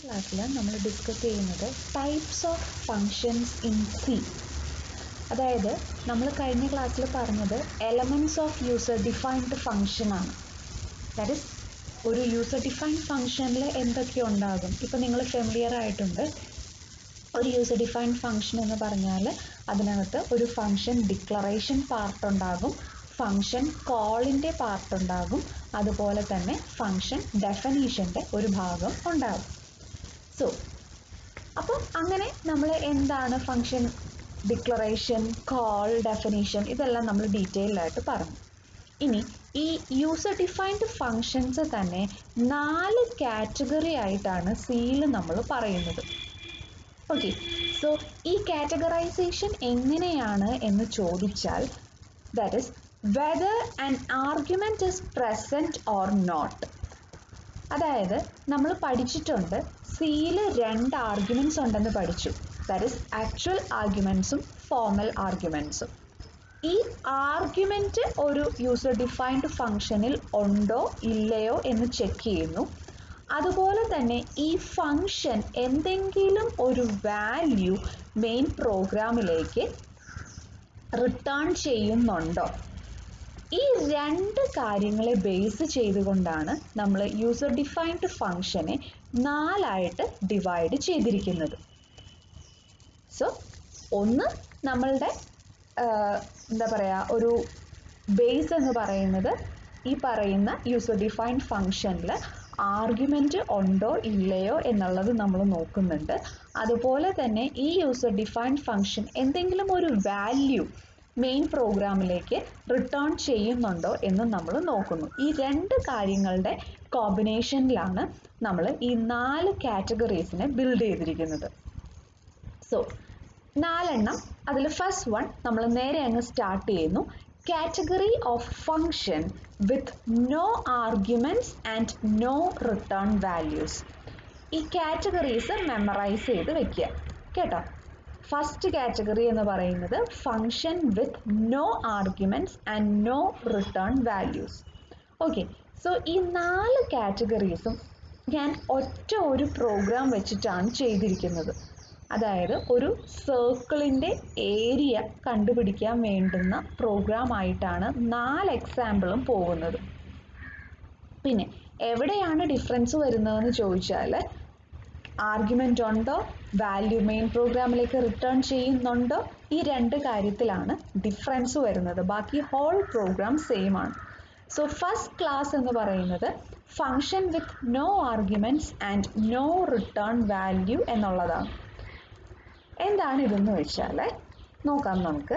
ക്ലാസ്സിൽ നമ്മൾ ഡിസ്കസ് ചെയ്യുന്നത് types of functions in C. അതായത് നമ്മൾ കഴിഞ്ഞ ക്ലാസ്സിൽ പറഞ്ഞത് elements of user defined function ആണ്. ദാറ്റ് ഇസ് ഒരു യൂസർ ഡിഫൈൻഡ് ഫങ്ഷനിൽ എന്തൊക്കെ ഉണ്ടാകും. ഇപ്പം നിങ്ങൾ ഫെമിലിയർ ആയിട്ടുണ്ട്. ഒരു യൂസർ ഡിഫൈൻഡ് ഫങ്ഷൻ എന്ന് പറഞ്ഞാൽ അതിനകത്ത് ഒരു ഫങ്ഷൻ ഡിക്ലറേഷൻ പാർട്ട് ഉണ്ടാകും, ഫങ്ഷൻ കോളിൻ്റെ പാർട്ട് ഉണ്ടാകും, അതുപോലെ തന്നെ ഫങ്ഷൻ ഡെഫിനീഷൻ്റെ ഒരു ഭാഗം ഉണ്ടാകും. സോ അപ്പം അങ്ങനെ നമ്മൾ എന്താണ് ഫങ്ഷൻ ഡിക്ലറേഷൻ, കോൾ, ഡെഫിനീഷൻ ഇതെല്ലാം നമ്മൾ ഡീറ്റെയിൽഡ് ആയിട്ട് പറഞ്ഞു. ഇനി ഈ യൂസർ ഡിഫൈൻഡ് ഫങ്ഷൻസ് തന്നെ 4 കാറ്റഗറി ആയിട്ടാണ് സിയിൽ നമ്മൾ പറയുന്നത്. ഓക്കെ, സോ ഈ കാറ്റഗറൈസേഷൻ എങ്ങനെയാണ് എന്ന് ചോദിച്ചാൽ, that is whether an argument is present or not. അതായത് നമ്മൾ പഠിച്ചിട്ടുണ്ട് സിയിൽ 2 ആർഗ്യുമെൻറ്റ്സ് ഉണ്ടെന്ന് പഠിച്ചു. ദാറ്റ് ഇസ് ആക്ച്വൽ ആർഗ്യുമെൻറ്റ്സും ഫോർമൽ ആർഗ്യുമെൻറ്റ്സും. ഈ ആർഗ്യുമെൻറ്റ് ഒരു യൂസർ ഡിഫൈൻഡ് ഫങ്ഷനിൽ ഉണ്ടോ ഇല്ലയോ എന്ന് ചെക്ക് ചെയ്യുന്നു. അതുപോലെ തന്നെ ഈ ഫങ്ഷൻ എന്തെങ്കിലും ഒരു വാല്യൂ മെയിൻ പ്രോഗ്രാമിലേക്ക് റിട്ടേൺ ചെയ്യുന്നുണ്ടോ. ഈ 2 കാര്യങ്ങളെ ബേസ് ചെയ്തുകൊണ്ടാണ് നമ്മൾ യൂസർ ഡിഫൈൻഡ് ഫങ്ഷനെ 4 ഡിവൈഡ് ചെയ്തിരിക്കുന്നത്. സോ ഒന്ന് നമ്മളുടെ എന്താ പറയുക, ഒരു ബേസ് എന്ന് പറയുന്നത് ഈ പറയുന്ന യൂസർ ഡിഫൈൻഡ് ഫങ്ഷനിൽ ആർഗ്യുമെൻറ്റ് ഉണ്ടോ ഇല്ലയോ എന്നുള്ളത് നമ്മൾ നോക്കുന്നുണ്ട്. അതുപോലെ തന്നെ ഈ യൂസർ ഡിഫൈൻഡ് ഫങ്ഷൻ എന്തെങ്കിലും ഒരു വാല്യൂ മെയിൻ പ്രോഗ്രാമിലേക്ക് റിട്ടേൺ ചെയ്യുന്നുണ്ടോ എന്ന് നമ്മൾ നോക്കുന്നു. ഈ 2 കാര്യങ്ങളുടെ കോമ്പിനേഷനിലാണ് നമ്മൾ ഈ 4 കാറ്റഗറീസിനെ ബിൽഡ് ചെയ്തിരിക്കുന്നത്. സോ 4 അതിൽ ഫസ്റ്റ് വൺ നമ്മൾ നേരെ അങ്ങ് സ്റ്റാർട്ട് ചെയ്യുന്നു. Category of function with no arguments and no return values. ഈ കാറ്റഗറീസ് മെമ്മറൈസ് ചെയ്ത് വെക്കുക കേട്ടോ. ഫസ്റ്റ് കാറ്റഗറി എന്ന് പറയുന്നത് function with no arguments and no return values. Okay, so ഈ 4 കാറ്റഗറീസും ഞാൻ ഒരു പ്രോഗ്രാം വെച്ചിട്ടാണ് ചെയ്തിരിക്കുന്നത്. അതായത് ഒരു സർക്കിളിൻ്റെ ഏരിയ കണ്ടുപിടിക്കാൻ വേണ്ടുന്ന പ്രോഗ്രാം ആയിട്ടാണ് 4 എക്സാമ്പിളും പോകുന്നത്. പിന്നെ എവിടെയാണ് ഡിഫറൻസ് വരുന്നതെന്ന് ചോദിച്ചാൽ, ആർഗ്യുമെൻ്റ് ഉണ്ടോ, വാല്യൂ മെയിൻ പ്രോഗ്രാമിലേക്ക് റിട്ടേൺ ചെയ്യുന്നുണ്ടോ, ഈ 2 കാര്യത്തിലാണ് ഡിഫറൻസ് വരുന്നത്. ബാക്കി ഹോൾ പ്രോഗ്രാം സെയിം ആണ്. സോ ഫസ്റ്റ് ക്ലാസ് എന്ന് പറയുന്നത് function with no arguments and no return value എന്നുള്ളതാണ്. എന്താണ് ഇതെന്ന് വെച്ചാൽ നോക്കാം നമുക്ക്.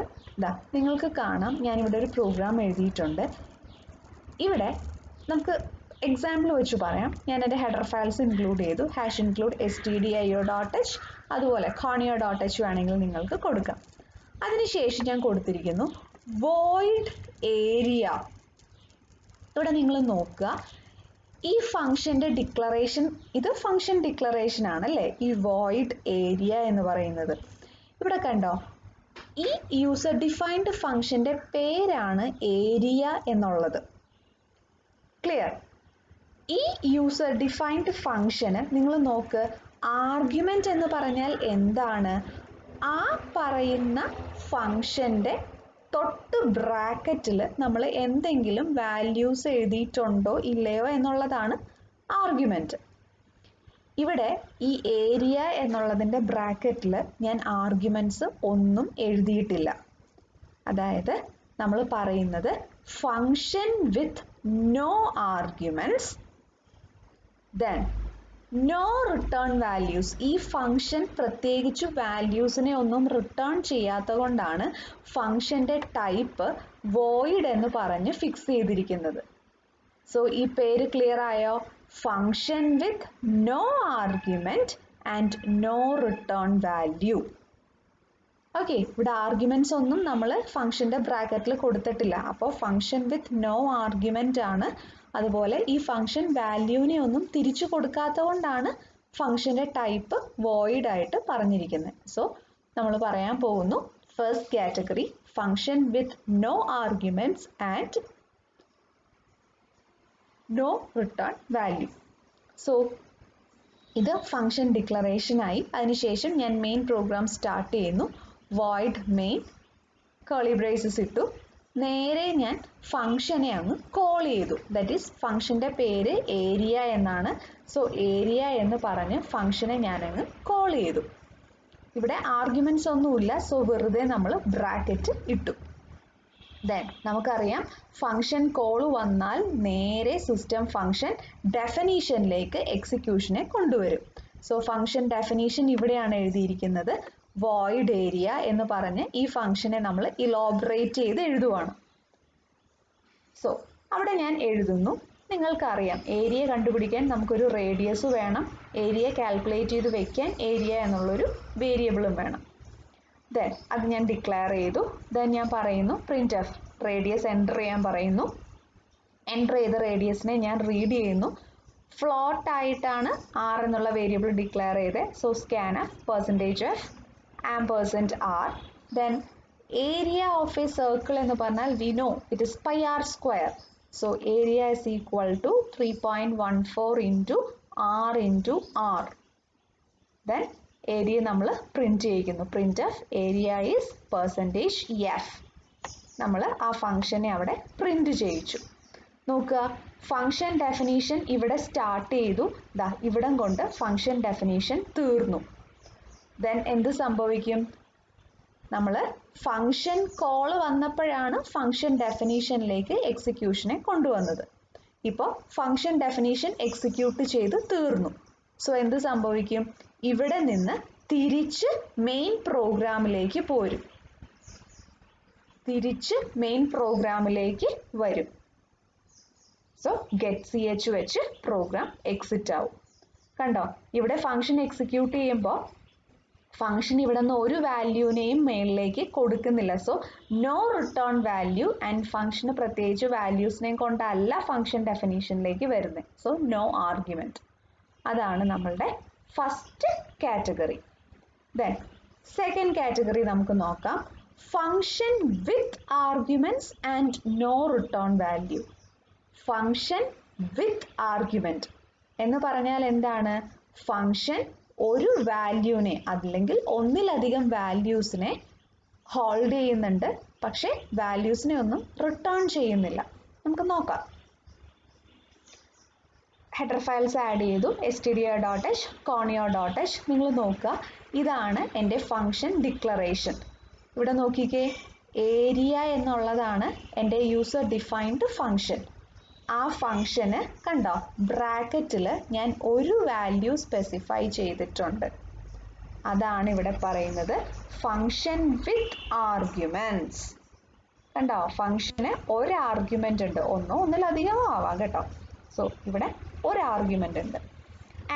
നിങ്ങൾക്ക് കാണാം, ഞാനിവിടെ ഒരു പ്രോഗ്രാം എഴുതിയിട്ടുണ്ട്. ഇവിടെ നമുക്ക് എക്സാമ്പിൾ വെച്ച് പറയാം. ഞാൻ എൻ്റെ ഹെഡർ ഫയൽസ് ഇൻക്ലൂഡ് ചെയ്തു. #include stdio.h, അതുപോലെ conio.h വേണമെങ്കിൽ നിങ്ങൾക്ക് കൊടുക്കാം. അതിനുശേഷം ഞാൻ കൊടുത്തിരിക്കുന്നു void area. ഇവിടെ നിങ്ങൾ നോക്കുക, ഈ ഫങ്ഷൻ്റെ ഡിക്ലറേഷൻ, ഇത് ഫങ്ഷൻ ഡിക്ലറേഷൻ ആണല്ലേ, ഈ void area എന്ന് പറയുന്നത്. ഇവിടെ കണ്ടോ, ഈ യൂസർ ഡിഫൈൻഡ് ഫങ്ഷൻ്റെ പേരാണ് ഏരിയ എന്നുള്ളത്. ക്ലിയർ? ഈ യൂസർ ഡിഫൈൻഡ് ഫങ്ഷന് നിങ്ങൾ നോക്ക്, ആർഗ്യുമെൻ്റ് എന്ന് പറഞ്ഞാൽ എന്താണ്, ആ പറയുന്ന ഫങ്ഷൻ്റെ തൊട്ട് ബ്രാക്കറ്റിൽ നമ്മൾ എന്തെങ്കിലും വാല്യൂസ് എഴുതിയിട്ടുണ്ടോ ഇല്ലയോ എന്നുള്ളതാണ് ആർഗ്യുമെൻറ്റ്. ഇവിടെ ഈ ഏരിയ എന്നുള്ളതിൻ്റെ ബ്രാക്കറ്റിൽ ഞാൻ ആർഗ്യുമെൻറ്റ്സ് ഒന്നും എഴുതിയിട്ടില്ല. അതായത് നമ്മൾ പറയുന്നത് function with no arguments, then no return values. ഈ ഫങ്ഷൻ പ്രത്യേകിച്ച് വാല്യൂസിനെ ഒന്നും റിട്ടേൺ ചെയ്യാത്തത് കൊണ്ടാണ് ഫങ്ഷൻ്റെ ടൈപ്പ് void എന്ന് പറഞ്ഞ് ഫിക്സ് ചെയ്തിരിക്കുന്നത്. സോ ഈ പേര് ക്ലിയർ ആയോ? Function with no argument and no return value. Okay, ഇവിടെ ആർഗ്യുമെൻറ്റ്സ് ഒന്നും നമ്മൾ ഫങ്ഷൻ്റെ ബ്രാക്കറ്റിൽ കൊടുത്തിട്ടില്ല. അപ്പോൾ ഫങ്ഷൻ വിത്ത് നോ ആർഗ്യുമെൻ്റ് ആണ്. അതുപോലെ ഈ ഫങ്ഷൻ വാല്യൂവിനെ ഒന്നും തിരിച്ചു കൊടുക്കാത്തത് കൊണ്ടാണ് ഫങ്ഷൻ്റെ ടൈപ്പ് void ആയിട്ട് പറഞ്ഞിരിക്കുന്നത്. സോ നമ്മൾ പറയാൻ പോകുന്നു first category function with no arguments and no return value. So ഇത് ഫംഗ്ഷൻ ഡിക്ലറേഷൻ ആയി. അതിനുശേഷം ഞാൻ മെയിൻ പ്രോഗ്രാം സ്റ്റാർട്ട് ചെയ്യുന്നു. void main curly braces ഇട്ടു. നേരെ ഞാൻ ഫംഗ്ഷനെ അങ്ങ് കോൾ ചെയ്തു. ദാറ്റ് ഈസ് ഫംഗ്ഷൻ്റെ പേര് ഏരിയ എന്നാണ്. സോ ഏരിയ എന്ന് പറഞ്ഞ് ഫംഗ്ഷനെ ഞാനങ്ങ് കോൾ ചെയ്തു. ഇവിടെ ആർഗ്യുമെന്റ്സ് ഒന്നുമില്ല. സോ വെറുതെ നമ്മൾ ബ്രാക്കറ്റ് ഇട്ടു. ദെൻ നമുക്കറിയാം ഫംഗ്ഷൻ കോൾ വന്നാൽ നേരെ സിസ്റ്റം ഫംഗ്ഷൻ ഡെഫിനീഷനിലേക്ക് എക്സിക്യൂഷനെ കൊണ്ടുവരും. സോ ഫംഗ്ഷൻ ഡെഫിനീഷൻ ഇവിടെയാണ് എഴുതിയിരിക്കുന്നത്. void ഏരിയ എന്ന് പറഞ്ഞ് ഈ ഫംഗ്ഷനെ നമ്മൾ ഇലോബറേറ്റ് ചെയ്ത് എഴുതുവാണ്. സോ അവിടെ ഞാൻ എഴുതുന്നു. നിങ്ങൾക്കറിയാം ഏരിയ കണ്ടുപിടിക്കാൻ നമുക്കൊരു റേഡിയസ് വേണം. ഏരിയ കാൽക്കുലേറ്റ് ചെയ്ത് വെക്കാൻ ഏരിയ എന്നുള്ളൊരു വേരിയബിളും വേണം. ദെൻ അത് ഞാൻ ഡിക്ലെയർ ചെയ്തു. ദെൻ ഞാൻ പറയുന്നു പ്രിന്റ് എഫ് റേഡിയസ് എൻ്റർ ചെയ്യാൻ പറയുന്നു. എൻ്റർ ചെയ്ത റേഡിയസിനെ ഞാൻ റീഡ് ചെയ്യുന്നു. ഫ്ലോട്ട് ആയിട്ടാണ് ആർ എന്നുള്ള വേരിയബിൾ ഡിക്ലെയർ ചെയ്തത്. So scanf %f %r. Then area of a circle എന്ന് പറഞ്ഞാൽ we know it is pi r square. So area is equal to 3.14 into r into r. Then area നമ്മൾ print ചെയ്യിക്കുന്നു. Printf area is %f. നമ്മൾ ആ ഫംഗ്ഷനെ അവിടെ print ചെയ്യിച്ചു. നോക്കുക ഫംഗ്ഷൻ ഡെഫിനീഷൻ ഇവിടെ സ്റ്റാർട്ട് ചെയ്തു. ദാ ഇവിടം കൊണ്ട് ഫംഗ്ഷൻ ഡെഫിനീഷൻ തീർന്നു. ദെൻ എന്ത് സംഭവിക്കും? നമ്മൾ ഫംഗ്ഷൻ കോൾ വന്നപ്പോഴാണ് ഫംഗ്ഷൻ ഡെഫിനീഷനിലേക്ക് എക്സിക്യൂഷനെ കൊണ്ടുവന്നത്. ഇപ്പോൾ ഫംഗ്ഷൻ ഡെഫിനീഷൻ എക്സിക്യൂട്ട് ചെയ്ത് തീർന്നു. സോ എന്ത് സംഭവിക്കും? ഇവിടെ നിന്ന് തിരിച്ച് മെയിൻ പ്രോഗ്രാമിലേക്ക് പോരും. തിരിച്ച് മെയിൻ പ്രോഗ്രാമിലേക്ക് വരും. സോ ഗെറ്റ് ch വെച്ച് പ്രോഗ്രാം എക്സിറ്റ് ആവും. കണ്ടോ ഇവിടെ ഫംഗ്ഷൻ എക്സിക്യൂട്ട് ചെയ്യുമ്പോൾ ഫംഗ്ഷൻ ഇവിടെ നിന്ന് ഒരു വാല്യൂനെയും മേളിലേക്ക് കൊടുക്കുന്നില്ല. So no return value and ഫംഗ്ഷന് പ്രത്യേകിച്ച് വാല്യൂസിനെയും കൊണ്ടല്ല ഫംഗ്ഷൻ ഡെഫിനീഷനിലേക്ക് വരുന്നത്. So no argument. അതാണ് നമ്മളുടെ first category. Then second category നമുക്ക് നോക്കാം. Function with arguments and no return value. Function with argument എന്ന് പറഞ്ഞാൽ എന്താണ്? ഫംഗ്ഷൻ ഒരു വാല്യൂനെ അല്ലെങ്കിൽ ഒന്നിലധികം വാല്യൂസിനെ ഹോൾഡ് ചെയ്യുന്നുണ്ട്, പക്ഷെ വാല്യൂസിനെ ഒന്നും റിട്ടേൺ ചെയ്യുന്നില്ല. നമുക്ക് നോക്കാം. ഹെഡർ ഫയൽസ് ആഡ് ചെയ്തു. stdio.h conio.h. നിങ്ങൾ നോക്കുക, ഇതാണ് എൻ്റെ ഫംഗ്ഷൻ ഡിക്ലറേഷൻ. ഇവിടെ നോക്കിക്കേ, ഏരിയ എന്നുള്ളതാണ് എൻ്റെ യൂസർ ഡിഫൈൻഡ് ഫംഗ്ഷൻ. ആ ഫംഗ്ഷന് കണ്ടോ ബ്രാക്കറ്റിൽ ഞാൻ ഒരു വാല്യൂ സ്പെസിഫൈ ചെയ്തിട്ടുണ്ട്. അതാണ് ഇവിടെ പറയുന്നത് ഫംഗ്ഷൻ വിത്ത് ആർഗ്യുമെന്റ്സ്. കണ്ടോ ഫംഗ്ഷന് ഒരു ആർഗ്യുമെന്റ് ഉണ്ട്, ഒന്നോ ഒന്നിലധികമോ ആവാം കേട്ടോ. സോ ഇവിടെ ഒരു ആർഗ്യുമെന്റ് ഉണ്ട്.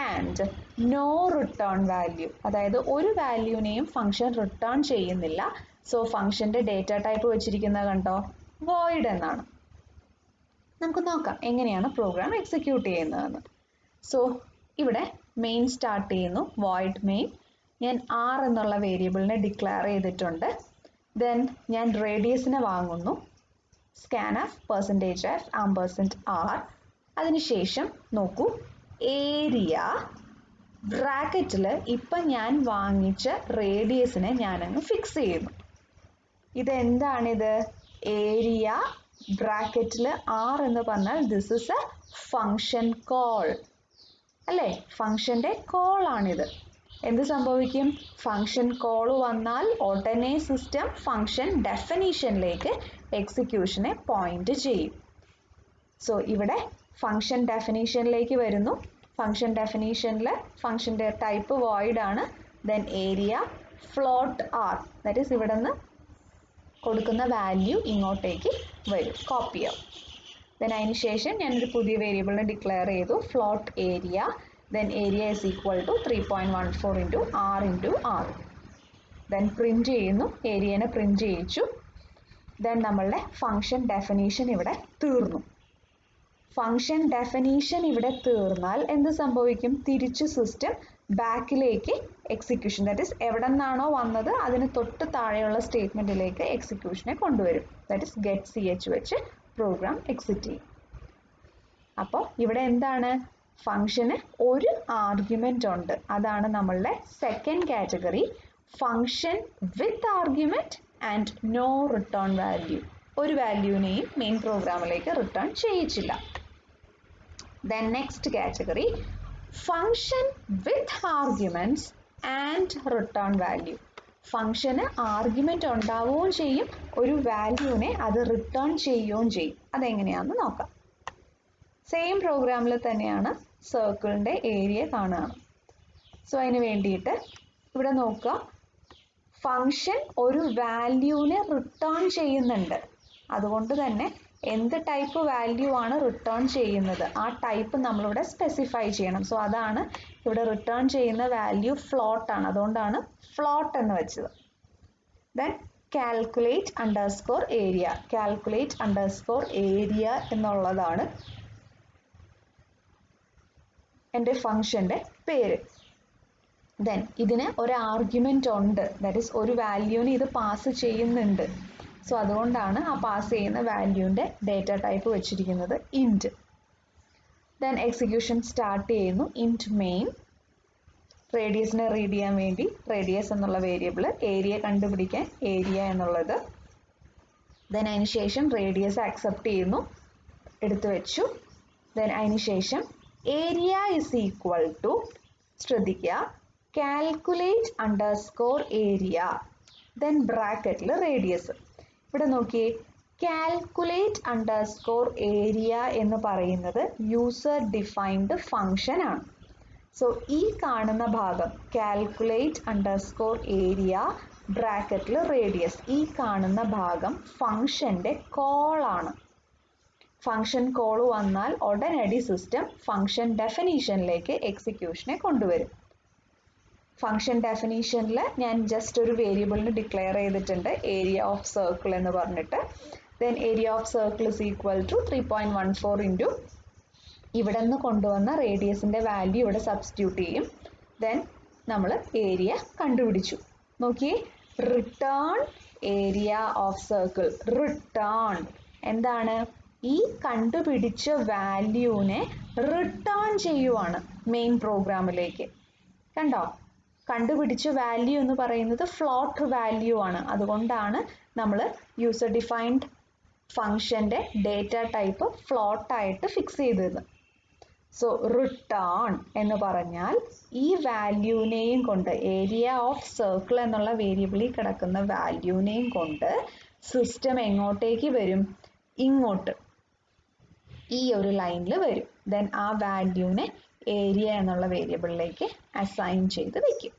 ആൻഡ് നോ റിട്ടേൺ വാല്യൂ, അതായത് ഒരു വാല്യൂനെയും ഫംഗ്ഷൻ റിട്ടേൺ ചെയ്യുന്നില്ല. സോ ഫംഗ്ഷന്റെ ഡേറ്റ ടൈപ്പ് വെച്ചിരിക്കുന്നത് കണ്ടോ വോയിഡ് എന്നാണ്. നമുക്ക് നോക്കാം എങ്ങനെയാണ് പ്രോഗ്രാം എക്സിക്യൂട്ട് ചെയ്യുന്നതെന്ന്. സോ ഇവിടെ മെയിൻ സ്റ്റാർട്ട് ചെയ്യുന്നു. Void main. ഞാൻ r എന്നുള്ള വേരിയബിളിനെ ഡിക്ലെയർ ചെയ്തിട്ടുണ്ട്. ദെൻ ഞാൻ റേഡിയസിനെ വാങ്ങുന്നു. scanf %f %r. അതിനുശേഷം നോക്കൂ ഏരിയ ബ്രാക്കറ്റിൽ ഇപ്പം ഞാൻ വാങ്ങിച്ച റേഡിയസിനെ ഞാനങ്ങ് ഫിക്സ് ചെയ്യുന്നു. ഇതെന്താണിത്? ഏരിയ ബ്രാക്കറ്റിൽ r എന്ന് പറഞ്ഞാൽ this is A function call അല്ലേ? ഫംഗ്ഷന്റെ കോൾ ആണിത്. എന്ത് സംഭവിക്കും? ഫംഗ്ഷൻ കോൾ വന്നാൽ ഉടനെ സിസ്റ്റം ഫംഗ്ഷൻ ഡെഫിനീഷനിലേക്ക് എക്സിക്യൂഷനെ പോയിന്റ് ചെയ്യും. സോ ഇവിടെ ഫംഗ്ഷൻ ഡെഫിനീഷനിലേക്ക് വരുന്നു. ഫംഗ്ഷൻ ഡെഫിനീഷനിൽ ഫംഗ്ഷന്റെ ടൈപ്പ് വോയിഡ് ആണ്. Then area float r, that is ഇവിടെ നിന്ന് കൊടുക്കുന്ന വാല്യൂ ഇങ്ങോട്ടേക്ക് വരും, കോപ്പി ആവും. ദെൻ അതിന് ശേഷം ഞാനൊരു പുതിയ വേരിയബിളിനെ ഡിക്ലെയർ ചെയ്തു, float area. Then area is equal to 3.14 into r into r. Then print ചെയ്യുന്നു, ഏരിയനെ പ്രിന്റ് ചെയ്യിച്ചു. ദെൻ നമ്മളുടെ ഫംഗ്ഷൻ ഡെഫിനീഷൻ ഇവിടെ തീർന്നു. ഫംഗ്ഷൻ ഡെഫിനീഷൻ ഇവിടെ തീർന്നാൽ എന്ത് സംഭവിക്കും? തിരിച്ച് സിസ്റ്റം ബാക്കിലേക്ക് എക്സിക്യൂഷൻ, ദാറ്റ് ഈസ് എവിടെ നിന്നാണോ വന്നത് അതിന് തൊട്ട് താഴെയുള്ള സ്റ്റേറ്റ്മെന്റിലേക്ക് എക്സിക്യൂഷനെ കൊണ്ടുവരും. ദാറ്റ് ഈസ് ഗെറ്റ് ch വെച്ച് പ്രോഗ്രാം എക്സിറ്റ് ചെയ്യും. അപ്പോൾ ഇവിടെ എന്താണ്? ഫംഗ്ഷന് ഒരു ആർഗ്യുമെന്റ് ഉണ്ട്, അതാണ് നമ്മളുടെ second category. Function with argument and no return value. ഒരു വാല്യൂവിനെയും മെയിൻ പ്രോഗ്രാമിലേക്ക് റിട്ടേൺ ചെയ്യിച്ചില്ല. Then next category, function with arguments and return value. ഫംഗ്ഷന് ആർഗ്യുമെന്റ് ഉണ്ടാവുകയും ചെയ്യും, ഒരു വാല്യൂവിനെ അത് റിട്ടേൺ ചെയ്യുകയും ചെയ്യും. അതെങ്ങനെയാണെന്ന് നോക്കാം. സെയിം പ്രോഗ്രാമിൽ തന്നെയാണ് സർക്കിളിൻ്റെ ഏരിയ കാണുകയാണ്. സോ അതിന് വേണ്ടിയിട്ട് ഇവിടെ നോക്കുക, ഫംഗ്ഷൻ ഒരു വാല്യൂവിനെ റിട്ടേൺ ചെയ്യുന്നുണ്ട്. അതുകൊണ്ട് തന്നെ എന്ത് ടൈപ്പ് വാല്യൂ ആണ് റിട്ടേൺ ചെയ്യുന്നത് ആ ടൈപ്പ് നമ്മളിവിടെ സ്പെസിഫൈ ചെയ്യണം. സോ അതാണ് ഇവിടെ റിട്ടേൺ ചെയ്യുന്ന വാല്യൂ ഫ്ലോട്ട് ആണ്, അതുകൊണ്ടാണ് ഫ്ലോട്ട് എന്ന് വെച്ചത്. Then calculate underscore area. Calculate underscore area എന്നുള്ളതാണ് എൻ്റെ ഫംഗ്ഷൻ്റെ പേര്. ദെൻ ഇതിന് ഒരു ആർഗ്യുമെന്റ് ഉണ്ട്, ദാറ്റ് ഈസ് ഒരു വാല്യൂവിന് ഇത് പാസ് ചെയ്യുന്നുണ്ട്. സോ അതുകൊണ്ടാണ് ആ പാസ് ചെയ്യുന്ന വാല്യൂവിൻ്റെ ഡേറ്റ ടൈപ്പ് വെച്ചിരിക്കുന്നത് ഇൻറ്റ്. ദെൻ എക്സിക്യൂഷൻ സ്റ്റാർട്ട് ചെയ്യുന്നു. ഇൻറ്റ് മെയിൻ, റേഡിയസിനെ റീഡ് ചെയ്യാൻ വേണ്ടി റേഡിയസ് എന്നുള്ള വേരിയബിൾ, ഏരിയ കണ്ടുപിടിക്കാൻ ഏരിയ എന്നുള്ളത്. ദെൻ അതിന് ശേഷം റേഡിയസ് അക്സെപ്റ്റ് ചെയ്യുന്നു, എടുത്തു വെച്ചു. ദെൻ അതിന് ശേഷം ഏരിയ ഇസ് ഈക്വൽ ടു, ശ്രദ്ധിക്കുക, കാൽക്കുലേറ്റ് അണ്ടർസ്കോർ ഏരിയ, ദെൻ ബ്രാക്കറ്റിൽ റേഡിയസ്. ഇവിടെ നോക്കിയേ, കാൽക്കുലേറ്റ് അണ്ടർസ്കോർ ഏരിയ എന്ന് പറയുന്നത് യൂസർ ഡിഫൈൻഡ് ഫംഗ്ഷൻ ആണ്. സോ ഈ കാണുന്ന ഭാഗം കാൽക്കുലേറ്റ് അണ്ടർസ്കോർ ഏരിയ ബ്രാക്കറ്റിൽ റേഡിയസ്, ഈ കാണുന്ന ഭാഗം ഫംഗ്ഷൻ്റെ കോളാണ്. ഫംഗ്ഷൻ കോൾ വന്നാൽ ഉടനടി സിസ്റ്റം ഫംഗ്ഷൻ ഡെഫിനീഷനിലേക്ക് എക്സിക്യൂഷനെ കൊണ്ടുവരും. ഫംഗ്ഷൻ ഡെഫിനീഷനിൽ ഞാൻ ജസ്റ്റ് ഒരു വേരിയബിളിന് ഡിക്ലെയർ ചെയ്തിട്ടുണ്ട്, ഏരിയ ഓഫ് സർക്കിൾ എന്ന് പറഞ്ഞിട്ട്. Then area of circle is equal to 3.14 into ഇവിടെ നിന്ന് കൊണ്ടുവന്ന റേഡിയസിൻ്റെ വാല്യൂ ഇവിടെ സബ്സ്റ്റിറ്റ്യൂട്ട് ചെയ്യും. ദെൻ നമ്മൾ ഏരിയ കണ്ടുപിടിച്ചു. നോക്കിയേ, return area of circle. Return എന്താണ്? ഈ കണ്ടുപിടിച്ച വാല്യൂവിനെ റിട്ടേൺ ചെയ്യുവാണ് മെയിൻ പ്രോഗ്രാമിലേക്ക്. കണ്ടോ, കണ്ടുപിടിച്ച വാല്യൂ എന്ന് പറയുന്നത് ഫ്ലോട്ട് വാല്യൂ ആണ്. അതുകൊണ്ടാണ് നമ്മൾ യൂസർ ഡിഫൈൻഡ് ഫംഗ്ഷൻ്റെ ഡേറ്റ ടൈപ്പ് ഫ്ലോട്ടായിട്ട് ഫിക്സ് ചെയ്തത്. സോ റിട്ടേൺ എന്ന് പറഞ്ഞാൽ ഈ വാല്യൂവിനെയും കൊണ്ട്, ഏരിയ ഓഫ് സർക്കിൾ എന്നുള്ള വേരിയബിളിൽ കിടക്കുന്ന വാല്യൂവിനെയും കൊണ്ട് സിസ്റ്റം എങ്ങോട്ടേക്ക് വരും? ഇങ്ങോട്ട്, ഈ ഒരു ലൈനിൽ വരും. ദെൻ ആ വാല്യൂവിനെ ഏരിയ എന്നുള്ള വേരിയബിളിലേക്ക് അസൈൻ ചെയ്ത് വെക്കും.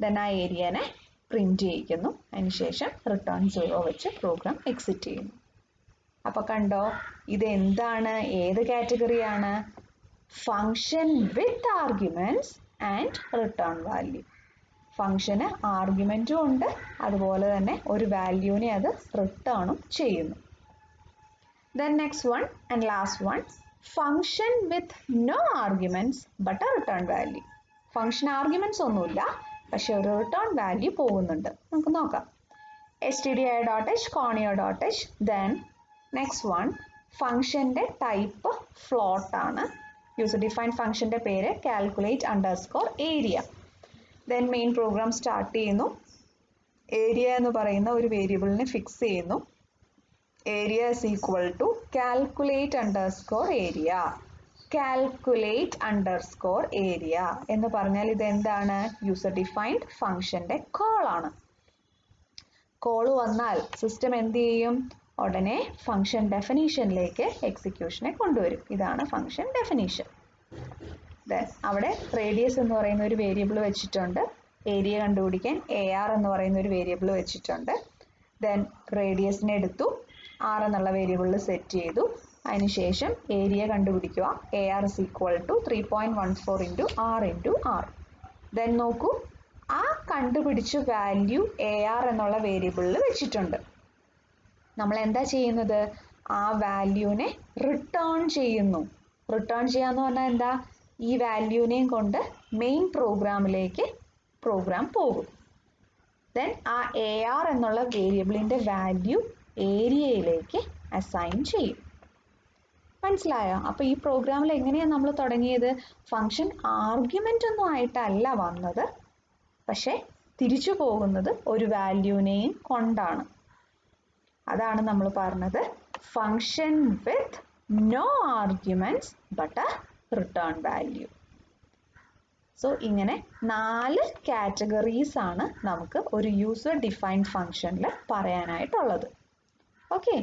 ദെൻ ആ ഏരിയനെ പ്രിന്റ് ചെയ്യിക്കുന്നു. അതിനുശേഷം റിട്ടേൺ 0 വെച്ച് പ്രോഗ്രാം എക്സിറ്റ് ചെയ്യുന്നു. അപ്പോൾ കണ്ടോ, ഇത് എന്താണ്, ഏത് കാറ്റഗറിയാണ്? Function with arguments and return value. ഫംഗ്ഷന് ആർഗ്യുമെന്റും ഉണ്ട്, അതുപോലെ തന്നെ ഒരു വാല്യൂവിനെ അത് റിട്ടേണും ചെയ്യുന്നു. Then next one and last one, function with no arguments but a return value. Function arguments ഒന്നുമില്ല, പക്ഷെ ഒരു റിട്ടേൺ വാല്യൂ പോകുന്നുണ്ട്. നമുക്ക് നോക്കാം. stdio.h, conio.h. Then next one, ഫംഗ്ഷൻ്റെ ടൈപ്പ് ഫ്ലോട്ട് ആണ്. യൂസർ ഡിഫൈൻഡ് ഫംഗ്ഷൻ്റെ പേര് calculate underscore area. Then main program start ചെയ്യുന്നു. ഏരിയ എന്ന് പറയുന്ന ഒരു വേരിയബിളിനെ ഫിക്സ് ചെയ്യുന്നു. Area is equal to calculate underscore area. Calculate underscore area എന്ന് പറഞ്ഞാൽ ഇതെന്താണ്? യൂസർ ഡിഫൈൻഡ് ഫംഗ്ഷൻ്റെ കോളാണ്. കോൾ വന്നാൽ സിസ്റ്റം എന്ത് ചെയ്യും? ഉടനെ ഫംഗ്ഷൻ ഡെഫിനീഷനിലേക്ക് എക്സിക്യൂഷനെ കൊണ്ടുവരും. ഇതാണ് ഫംഗ്ഷൻ ഡെഫിനീഷൻ. ദെൻ അവിടെ റേഡിയസ് എന്ന് പറയുന്ന ഒരു വേരിയബിൾ വെച്ചിട്ടുണ്ട്. ഏരിയ കണ്ടുപിടിക്കാൻ AR എന്ന് പറയുന്ന ഒരു വേരിയബിൾ വെച്ചിട്ടുണ്ട്. ദെൻ റേഡിയസിനെ എടുത്തു, R എന്നുള്ള വേരിയബിളിൽ സെറ്റ് ചെയ്തു. അതിനുശേഷം ഏരിയ കണ്ടുപിടിക്കുക. AR is equal to 3.14 into R into R. Then നോക്കൂ, ആ കണ്ടുപിടിച്ച വാല്യൂ AR എന്നുള്ള വേരിയബിളിൽ വെച്ചിട്ടുണ്ട്. നമ്മൾ എന്താ ചെയ്യുന്നത്? ആ വാല്യൂവിനെ റിട്ടേൺ ചെയ്യുന്നു. റിട്ടേൺ ചെയ്യാന്ന് പറഞ്ഞാൽ എന്താ? ഈ വാല്യൂവിനെയും കൊണ്ട് മെയിൻ പ്രോഗ്രാമിലേക്ക് പ്രോഗ്രാം പോകും. ദെൻ ആ AR എന്നുള്ള വേരിയബിളിൻ്റെ വാല്യൂ ഏരിയയിലേക്ക് അസൈൻ ചെയ്യും. മനസ്സിലായോ? അപ്പോൾ ഈ പ്രോഗ്രാമിൽ എങ്ങനെയാണ് നമ്മൾ തുടങ്ങിയത്? ഫംഗ്ഷൻ ആർഗ്യുമെൻ്റ് ഒന്നും ആയിട്ടല്ല വന്നത്, പക്ഷെ തിരിച്ചു പോകുന്നത് ഒരു വാല്യൂനെയും കൊണ്ടാണ്. അതാണ് നമ്മൾ പറഞ്ഞത് function with no arguments but a return value. So ഇങ്ങനെ 4 കാറ്റഗറീസ് ആണ് നമുക്ക് ഒരു യൂസർ ഡിഫൈൻഡ് ഫംഗ്ഷനിൽ പറയാനായിട്ടുള്ളത്. ഓക്കെ.